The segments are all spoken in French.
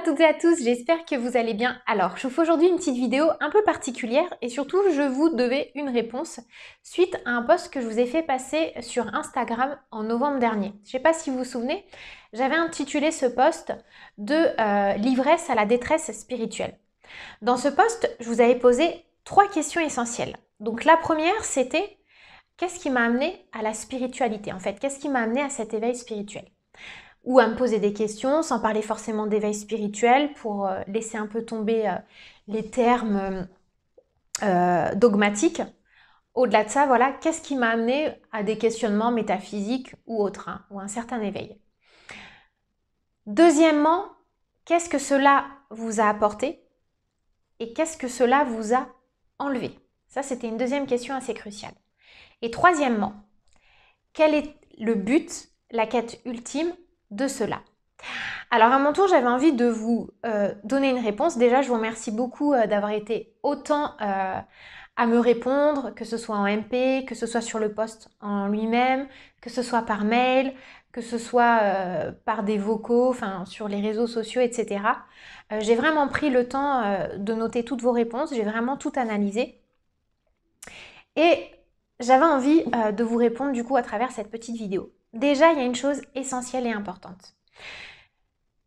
toutes et à tous, j'espère que vous allez bien. Alors, je vous fais aujourd'hui une petite vidéo un peu particulière et surtout, je vous devais une réponse suite à un post que je vous ai fait passer sur Instagram en novembre dernier. Je ne sais pas si vous vous souvenez, j'avais intitulé ce post de l'ivresse à la détresse spirituelle. Dans ce post, je vous avais posé 3 questions essentielles. Donc la première, c'était qu'est-ce qui m'a amené à la spiritualité en fait? Qu'est-ce qui m'a amené à cet éveil spirituel? Ou à me poser des questions sans parler forcément d'éveil spirituel pour laisser un peu tomber les termes dogmatiques. Au-delà de ça, voilà, qu'est-ce qui m'a amené à des questionnements métaphysiques ou autres, hein, ou un certain éveil. Deuxièmement, qu'est-ce que cela vous a apporté et qu'est-ce que cela vous a enlevé? Ça, c'était une deuxième question assez cruciale. Et troisièmement, quel est le but, la quête ultime de cela? Alors à mon tour, j'avais envie de vous donner une réponse. Déjà, je vous remercie beaucoup d'avoir été autant à me répondre, que ce soit en MP, que ce soit sur le post en lui-même, que ce soit par mail, que ce soit par des vocaux, enfin sur les réseaux sociaux, etc. J'ai vraiment pris le temps de noter toutes vos réponses, j'ai vraiment tout analysé. Et j'avais envie de vous répondre du coup à travers cette petite vidéo. Déjà, il y a une chose essentielle et importante.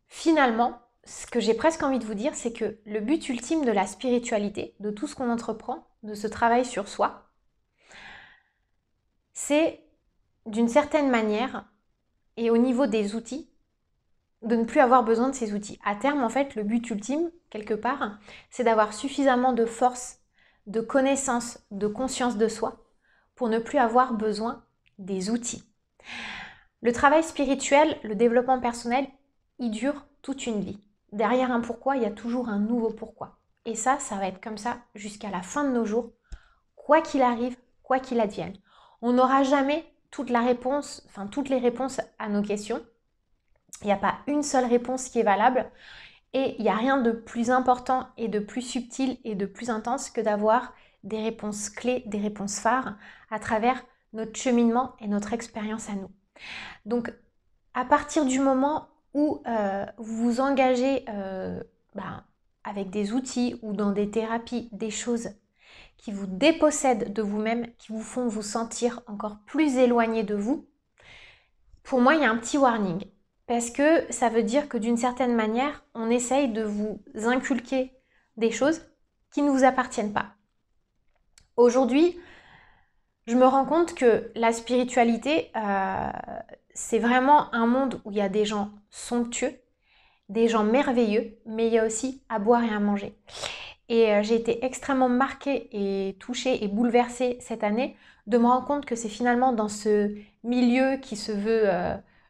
Finalement, ce que j'ai presque envie de vous dire, c'est que le but ultime de la spiritualité, de tout ce qu'on entreprend, de ce travail sur soi, c'est d'une certaine manière, et au niveau des outils, de ne plus avoir besoin de ces outils. À terme, en fait, le but ultime, quelque part, c'est d'avoir suffisamment de force, de connaissance, de conscience de soi, pour ne plus avoir besoin des outils. Le travail spirituel, le développement personnel, il dure toute une vie. Derrière un pourquoi, il y a toujours un nouveau pourquoi. Et ça va être comme ça jusqu'à la fin de nos jours, quoi qu'il arrive, quoi qu'il advienne. On n'aura jamais toutes les réponses à nos questions. Il n'y a pas une seule réponse qui est valable. Et il n'y a rien de plus important et de plus subtil et de plus intense que d'avoir des réponses clés, des réponses phares à travers notre cheminement et notre expérience à nous. Donc, à partir du moment où vous vous engagez avec des outils ou dans des thérapies, des choses qui vous dépossèdent de vous-même, qui vous font vous sentir encore plus éloigné de vous, pour moi, il y a un petit warning. Parce que ça veut dire que d'une certaine manière, on essaye de vous inculquer des choses qui ne vous appartiennent pas. Aujourd'hui, je me rends compte que la spiritualité, c'est vraiment un monde où il y a des gens somptueux, des gens merveilleux, mais il y a aussi à boire et à manger. Et j'ai été extrêmement marquée et touchée et bouleversée cette année de me rendre compte que c'est finalement dans ce milieu qui se veut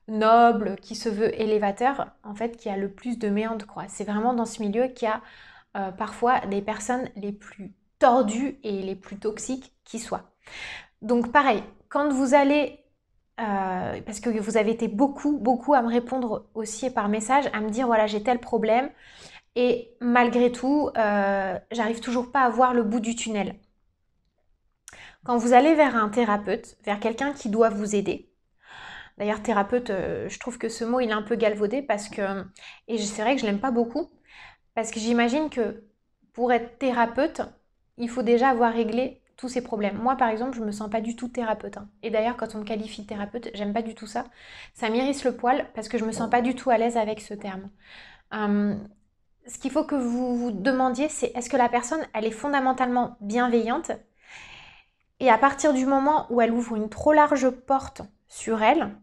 noble, qui se veut élévateur, en fait, qu'il y a le plus de méandres, quoi. C'est vraiment dans ce milieu qu'il y a parfois les personnes les plus tordues et les plus toxiques qui soient. Donc pareil, quand vous allez parce que vous avez été beaucoup à me répondre aussi par message, à me dire voilà j'ai tel problème et malgré tout j'arrive toujours pas à voir le bout du tunnel. Quand vous allez vers un thérapeute, vers quelqu'un qui doit vous aider, d'ailleurs thérapeute, je trouve que ce mot il est un peu galvaudé parce que, et c'est vrai que je l'aime pas beaucoup, parce que j'imagine que pour être thérapeute, il faut déjà avoir réglé tous ces problèmes. Moi, par exemple, je me sens pas du tout thérapeute. Hein. Et d'ailleurs, quand on me qualifie de thérapeute, j'aime pas du tout ça. Ça m'irrisse le poil parce que je me sens pas du tout à l'aise avec ce terme. Ce qu'il faut que vous vous demandiez, c'est est-ce que la personne, elle est fondamentalement bienveillante? Et à partir du moment où elle ouvre une trop large porte sur elle,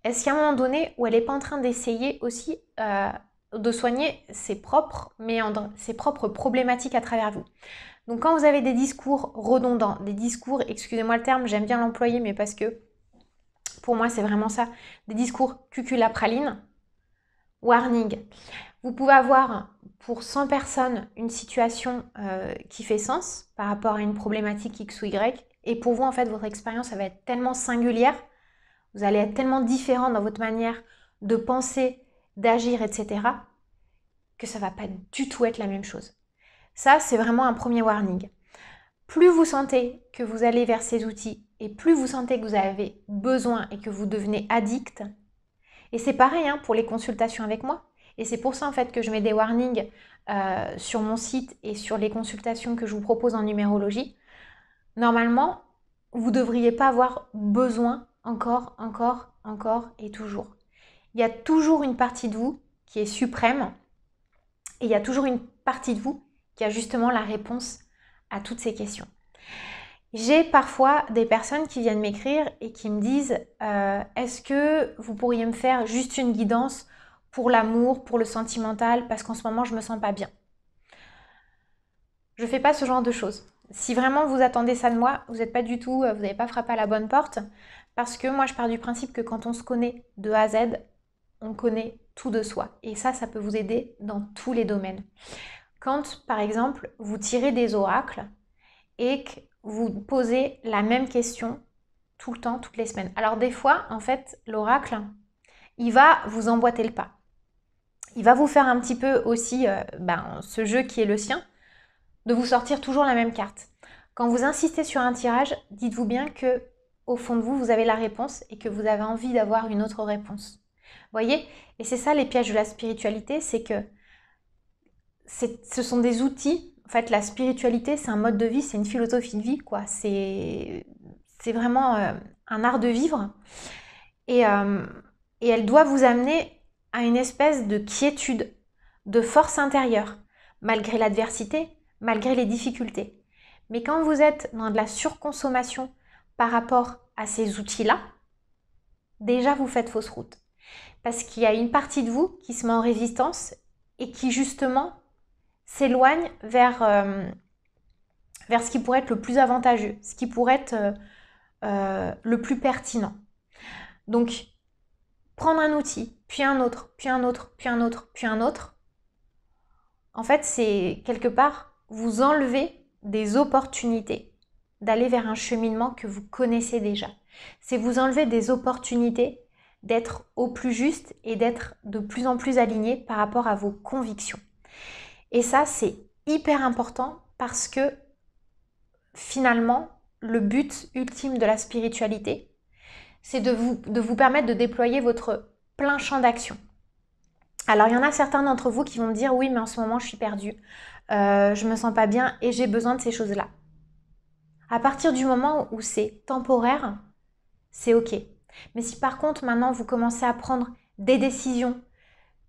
est-ce qu'il y a un moment donné où elle n'est pas en train d'essayer aussi de soigner ses propres méandres, ses propres problématiques à travers vous? Donc quand vous avez des discours redondants, des discours, excusez-moi le terme, j'aime bien l'employer, mais parce que pour moi c'est vraiment ça, des discours cuculapraline, warning. Vous pouvez avoir pour 100 personnes une situation qui fait sens par rapport à une problématique X ou Y, et pour vous en fait votre expérience ça va être tellement singulière, vous allez être tellement différent dans votre manière de penser, d'agir, etc., que ça ne va pas du tout être la même chose. Ça, c'est vraiment un premier warning. Plus vous sentez que vous allez vers ces outils et plus vous sentez que vous avez besoin et que vous devenez addict, et c'est pareil hein, pour les consultations avec moi, Et c'est pour ça en fait que je mets des warnings sur mon site et sur les consultations que je vous propose en numérologie. Normalement, vous ne devriez pas avoir besoin encore et toujours. Il y a toujours une partie de vous qui est suprême et il y a toujours une partie de vous qui a justement la réponse à toutes ces questions. J'ai parfois des personnes qui viennent m'écrire et qui me disent est-ce que vous pourriez me faire juste une guidance pour l'amour, pour le sentimental, parce qu'en ce moment je me sens pas bien. Je fais pas ce genre de choses. Si vraiment vous attendez ça de moi, vous n'êtes pas du tout, vous n'avez pas frappé à la bonne porte, parce que moi je pars du principe que quand on se connaît de A à Z, on connaît tout de soi. Et ça peut vous aider dans tous les domaines. Quand, par exemple, vous tirez des oracles et que vous posez la même question tout le temps, toutes les semaines. Alors des fois, en fait, l'oracle, il va vous emboîter le pas. Il va vous faire un petit peu aussi ce jeu qui est le sien, de vous sortir toujours la même carte. Quand vous insistez sur un tirage, dites-vous bien que au fond de vous, vous avez la réponse et que vous avez envie d'avoir une autre réponse. Voyez? Et c'est ça les pièges de la spiritualité, c'est que ce sont des outils. En fait, la spiritualité, c'est un mode de vie, c'est une philosophie de vie, quoi. C'est vraiment un art de vivre. Et elle doit vous amener à une espèce de quiétude, de force intérieure, malgré l'adversité, malgré les difficultés. Mais quand vous êtes dans de la surconsommation par rapport à ces outils-là, déjà vous faites fausse route. Parce qu'il y a une partie de vous qui se met en résistance et qui justement s'éloigne vers ce qui pourrait être le plus avantageux, ce qui pourrait être le plus pertinent. Donc, prendre un outil, puis un autre, puis un autre, puis un autre, puis un autre, en fait, c'est quelque part vous enlever des opportunités d'aller vers un cheminement que vous connaissez déjà. C'est vous enlever des opportunités d'être au plus juste et d'être de plus en plus aligné par rapport à vos convictions. Et ça, c'est hyper important parce que finalement, le but ultime de la spiritualité, c'est de vous permettre de déployer votre plein champ d'action. Alors, il y en a certains d'entre vous qui vont me dire « Oui, mais en ce moment, je suis perdue, je me sens pas bien et j'ai besoin de ces choses-là. » À partir du moment où c'est temporaire, c'est OK. Mais si par contre, maintenant, vous commencez à prendre des décisions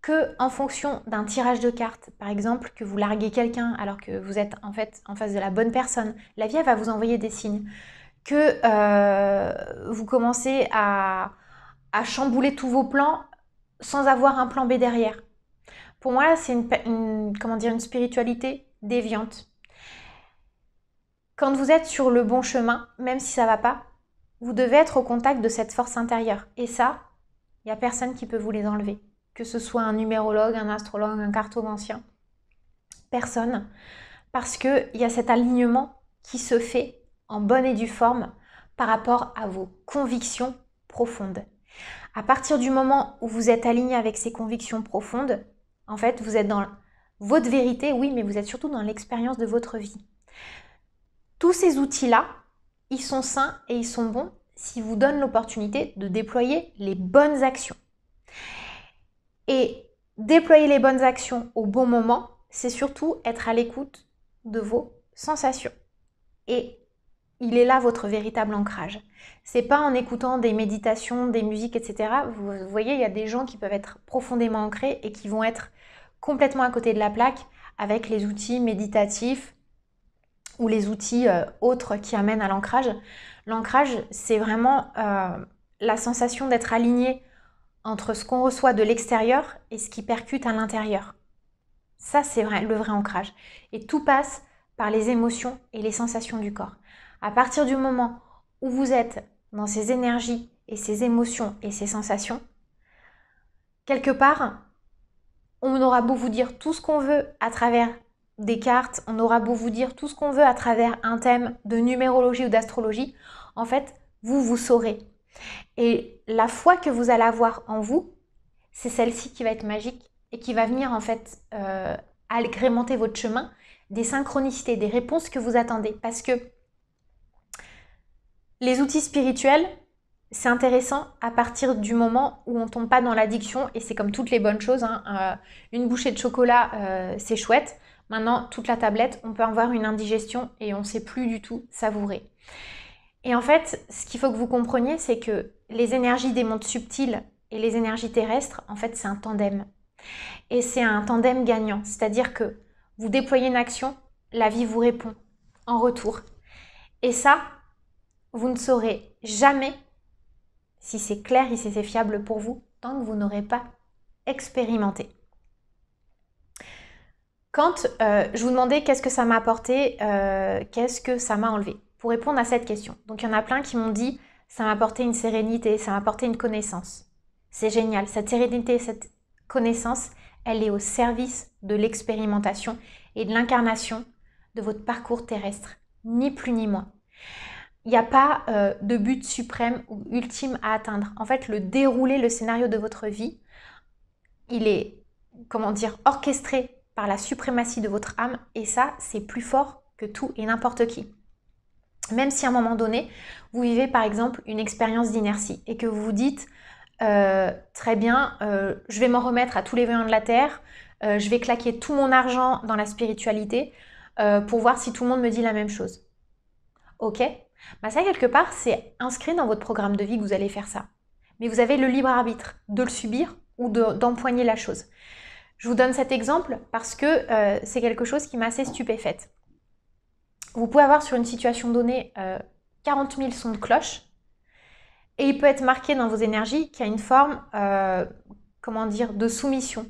que en fonction d'un tirage de cartes, par exemple, que vous larguez quelqu'un alors que vous êtes en fait en face de la bonne personne, la vie elle va vous envoyer des signes, que vous commencez à chambouler tous vos plans sans avoir un plan B derrière. Pour moi, c'est une spiritualité déviante. Quand vous êtes sur le bon chemin, même si ça va pas, vous devez être au contact de cette force intérieure. Et ça, il n'y a personne qui peut vous les enlever. Que ce soit un numérologue, un astrologue, un cartomancien. Personne. Parce qu'il y a cet alignement qui se fait en bonne et due forme par rapport à vos convictions profondes. À partir du moment où vous êtes aligné avec ces convictions profondes, en fait, vous êtes dans votre vérité, oui, mais vous êtes surtout dans l'expérience de votre vie. Tous ces outils-là, ils sont sains et ils sont bons s'ils vous donnent l'opportunité de déployer les bonnes actions. Et déployer les bonnes actions au bon moment, c'est surtout être à l'écoute de vos sensations. Et il est là votre véritable ancrage. C'est pas en écoutant des méditations, des musiques, etc. Vous voyez, il y a des gens qui peuvent être profondément ancrés et qui vont être complètement à côté de la plaque avec les outils méditatifs ou les outils autres qui amènent à l'ancrage. L'ancrage, c'est vraiment la sensation d'être aligné entre ce qu'on reçoit de l'extérieur et ce qui percute à l'intérieur. Ça, c'est le vrai ancrage. Et tout passe par les émotions et les sensations du corps. À partir du moment où vous êtes dans ces énergies et ces émotions et ces sensations, quelque part, on aura beau vous dire tout ce qu'on veut à travers des cartes, on aura beau vous dire tout ce qu'on veut à travers un thème de numérologie ou d'astrologie, en fait, vous saurez. Et la foi que vous allez avoir en vous, c'est celle-ci qui va être magique et qui va venir en fait agrémenter votre chemin des synchronicités, des réponses que vous attendez. Parce que les outils spirituels, c'est intéressant à partir du moment où on tombe pas dans l'addiction, et c'est comme toutes les bonnes choses, hein, une bouchée de chocolat, c'est chouette. Maintenant, toute la tablette, on peut avoir une indigestion et on ne sait plus du tout savourer. Et en fait, ce qu'il faut que vous compreniez, c'est que les énergies des mondes subtils et les énergies terrestres, en fait, c'est un tandem. Et c'est un tandem gagnant, c'est-à-dire que vous déployez une action, la vie vous répond en retour. Et ça, vous ne saurez jamais si c'est clair et si c'est fiable pour vous, tant que vous n'aurez pas expérimenté. Quand je vous demandais qu'est-ce que ça m'a apporté, qu'est-ce que ça m'a enlevé, pour répondre à cette question. Donc il y en a plein qui m'ont dit, ça m'a apporté une sérénité, ça m'a apporté une connaissance. C'est génial, cette sérénité, cette connaissance, elle est au service de l'expérimentation et de l'incarnation de votre parcours terrestre, ni plus ni moins. Il n'y a pas de but suprême ou ultime à atteindre. En fait, le déroulé, le scénario de votre vie, il est, orchestré par la suprématie de votre âme, et ça, c'est plus fort que tout et n'importe qui. Même si à un moment donné, vous vivez par exemple une expérience d'inertie et que vous vous dites très bien, je vais m'en remettre à tous les voyants de la terre, je vais claquer tout mon argent dans la spiritualité pour voir si tout le monde me dit la même chose. Ok, bah ça quelque part c'est inscrit dans votre programme de vie que vous allez faire ça. Mais vous avez le libre arbitre de le subir ou d'empoigner la chose. Je vous donne cet exemple parce que c'est quelque chose qui m'a assez stupéfaite. Vous pouvez avoir sur une situation donnée 40 000 sons de cloche et il peut être marqué dans vos énergies qu'il y a une forme de soumission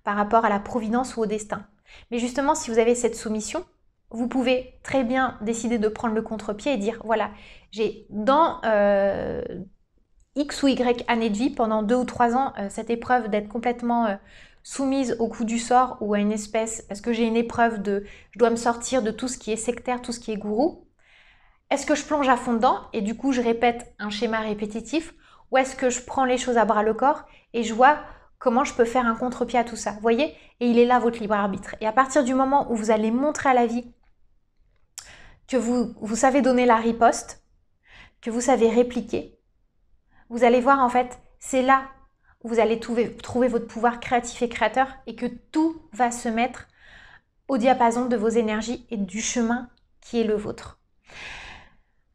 par rapport à la providence ou au destin. Mais justement, si vous avez cette soumission, vous pouvez très bien décider de prendre le contre-pied et dire voilà, j'ai dans X ou Y années de vie, pendant 2 ou 3 ans, cette épreuve d'être complètement soumise au coup du sort ou à une espèce, parce que j'ai une épreuve de je dois me sortir de tout ce qui est sectaire, tout ce qui est gourou. Est-ce que je plonge à fond dedans et du coup je répète un schéma répétitif, ou est-ce que je prends les choses à bras le corps et je vois comment je peux faire un contre-pied à tout ça, vous voyez? Et il est là votre libre arbitre. Et à partir du moment où vous allez montrer à la vie que vous savez donner la riposte, que vous savez répliquer, vous allez voir en fait, c'est là où vous allez trouver votre pouvoir créatif et créateur et que tout va se mettre au diapason de vos énergies et du chemin qui est le vôtre.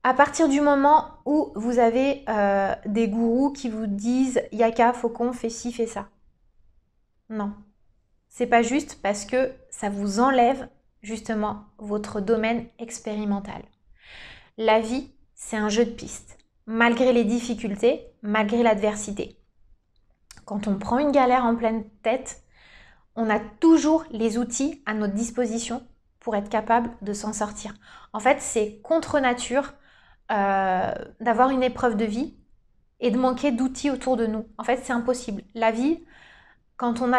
À partir du moment où vous avez des gourous qui vous disent « Yaka, faucon, fais ci, fais ça ». Non, c'est pas juste parce que ça vous enlève justement votre domaine expérimental. La vie, c'est un jeu de pistes, malgré les difficultés, malgré l'adversité. Quand on prend une galère en pleine tête, on a toujours les outils à notre disposition pour être capable de s'en sortir. En fait, c'est contre nature d'avoir une épreuve de vie et de manquer d'outils autour de nous. En fait, c'est impossible. La vie, quand on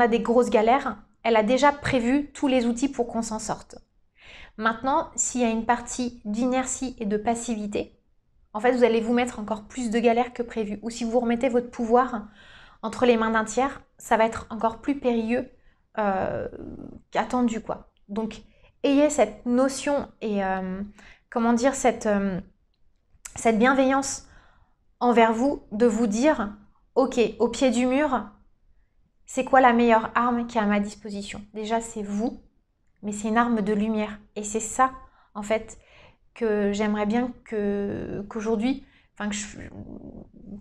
a des grosses galères, elle a déjà prévu tous les outils pour qu'on s'en sorte. Maintenant, s'il y a une partie d'inertie et de passivité, en fait, vous allez vous mettre encore plus de galères que prévu. Ou si vous remettez votre pouvoir entre les mains d'un tiers, ça va être encore plus périlleux qu'attendu, quoi. Donc, ayez cette notion et cette bienveillance envers vous, de vous dire, ok, au pied du mur, c'est quoi la meilleure arme qui est à ma disposition? Déjà, c'est vous, mais c'est une arme de lumière. Et c'est ça, en fait, que j'aimerais bien qu'aujourd'hui,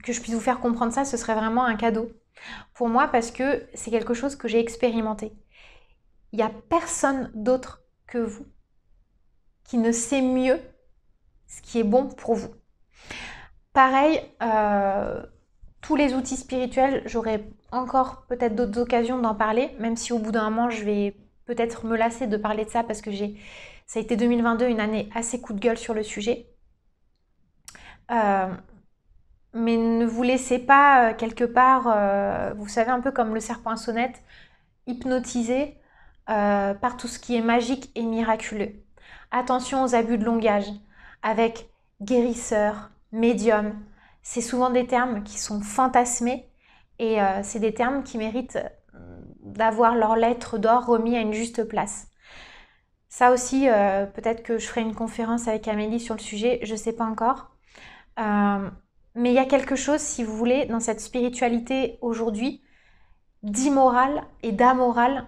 que je puisse vous faire comprendre ça, ce serait vraiment un cadeau pour moi parce que c'est quelque chose que j'ai expérimenté. Il n'y a personne d'autre que vous qui ne sait mieux ce qui est bon pour vous. Pareil, tous les outils spirituels, j'aurai encore peut-être d'autres occasions d'en parler, même si au bout d'un moment, je vais peut-être me lasser de parler de ça parce que ça a été 2022, une année assez coup de gueule sur le sujet. Mais ne vous laissez pas quelque part, vous savez, un peu comme le serpent à sonnette, hypnotisé par tout ce qui est magique et miraculeux. Attention aux abus de langage avec guérisseur, médium. C'est souvent des termes qui sont fantasmés et c'est des termes qui méritent d'avoir leur lettre d'or remis à une juste place. Ça aussi, peut-être que je ferai une conférence avec Amélie sur le sujet, je ne sais pas encore. Mais il y a quelque chose, si vous voulez, dans cette spiritualité aujourd'hui, d'immoral et d'amoral,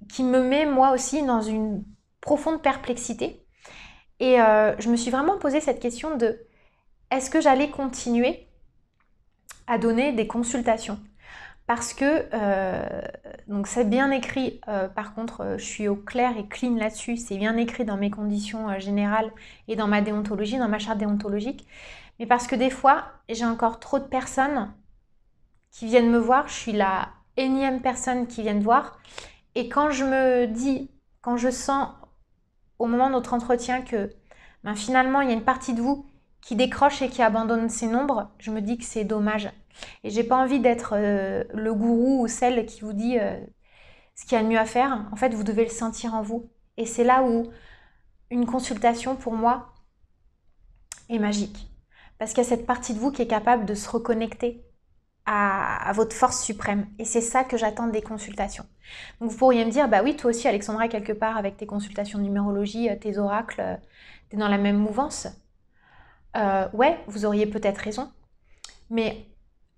qui me met moi aussi dans une profonde perplexité. Et je me suis vraiment posé cette question de est-ce que j'allais continuer à donner des consultations? Parce que, donc c'est bien écrit, par contre, je suis au clair et clean là-dessus, c'est bien écrit dans mes conditions générales et dans ma déontologie, dans ma charte déontologique. Mais parce que des fois, j'ai encore trop de personnes qui viennent me voir, je suis la énième personne qui vient voir. Et quand je me dis, quand je sens au moment de notre entretien que ben, finalement il y a une partie de vous qui décroche et qui abandonne ses nombres, je me dis que c'est dommage. Et j'ai pas envie d'être le gourou ou celle qui vous dit ce qu'il y a de mieux à faire. En fait, vous devez le sentir en vous. Et c'est là où une consultation, pour moi, est magique. Parce qu'il y a cette partie de vous qui est capable de se reconnecter à votre force suprême. Et c'est ça que j'attends des consultations. Donc vous pourriez me dire, bah oui, toi aussi Alexandra, quelque part, avec tes consultations de numérologie, tes oracles, t'es dans la même mouvance. Ouais, vous auriez peut-être raison. Mais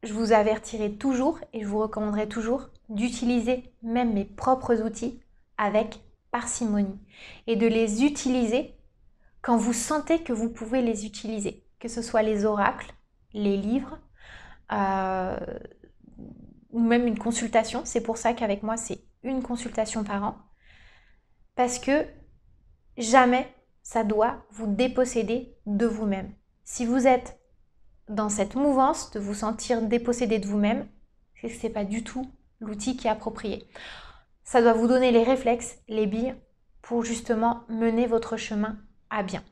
je vous avertirai toujours et je vous recommanderai toujours d'utiliser même mes propres outils avec parcimonie. Et de les utiliser quand vous sentez que vous pouvez les utiliser. Que ce soit les oracles, les livres, ou même une consultation. C'est pour ça qu'avec moi, c'est une consultation par an. Parce que jamais ça doit vous déposséder de vous-même. Si vous êtes dans cette mouvance de vous sentir dépossédé de vous-même, c'est que ce n'est pas du tout l'outil qui est approprié. Ça doit vous donner les réflexes, les billes, pour justement mener votre chemin à bien.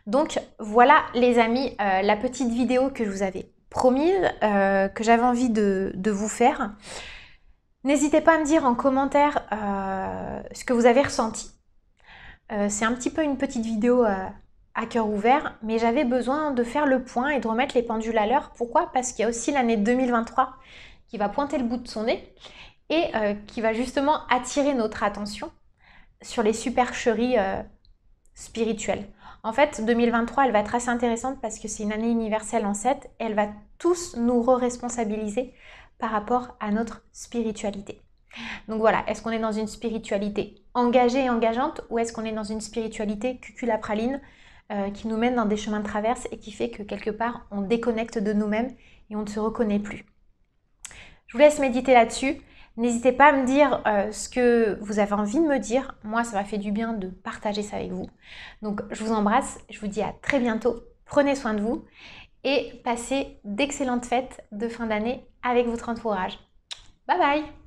Donc voilà les amis, la petite vidéo que je vous avais promise, que j'avais envie de vous faire. N'hésitez pas à me dire en commentaire ce que vous avez ressenti. C'est un petit peu une petite vidéo à cœur ouvert, mais j'avais besoin de faire le point et de remettre les pendules à l'heure. Pourquoi? Parce qu'il y a aussi l'année 2023 qui va pointer le bout de son nez et qui va justement attirer notre attention sur les supercheries spirituelles. En fait, 2023, elle va être assez intéressante parce que c'est une année universelle en 7 et elle va tous nous re-responsabiliser par rapport à notre spiritualité. Donc voilà, est-ce qu'on est dans une spiritualité engagée et engageante ou est-ce qu'on est dans une spiritualité cuculapraline qui nous mène dans des chemins de traverse et qui fait que quelque part on déconnecte de nous-mêmes et on ne se reconnaît plus. Je vous laisse méditer là-dessus. N'hésitez pas à me dire ce que vous avez envie de me dire. Moi, ça m'a fait du bien de partager ça avec vous. Donc, je vous embrasse. Je vous dis à très bientôt. Prenez soin de vous et passez d'excellentes fêtes de fin d'année avec votre entourage. Bye bye!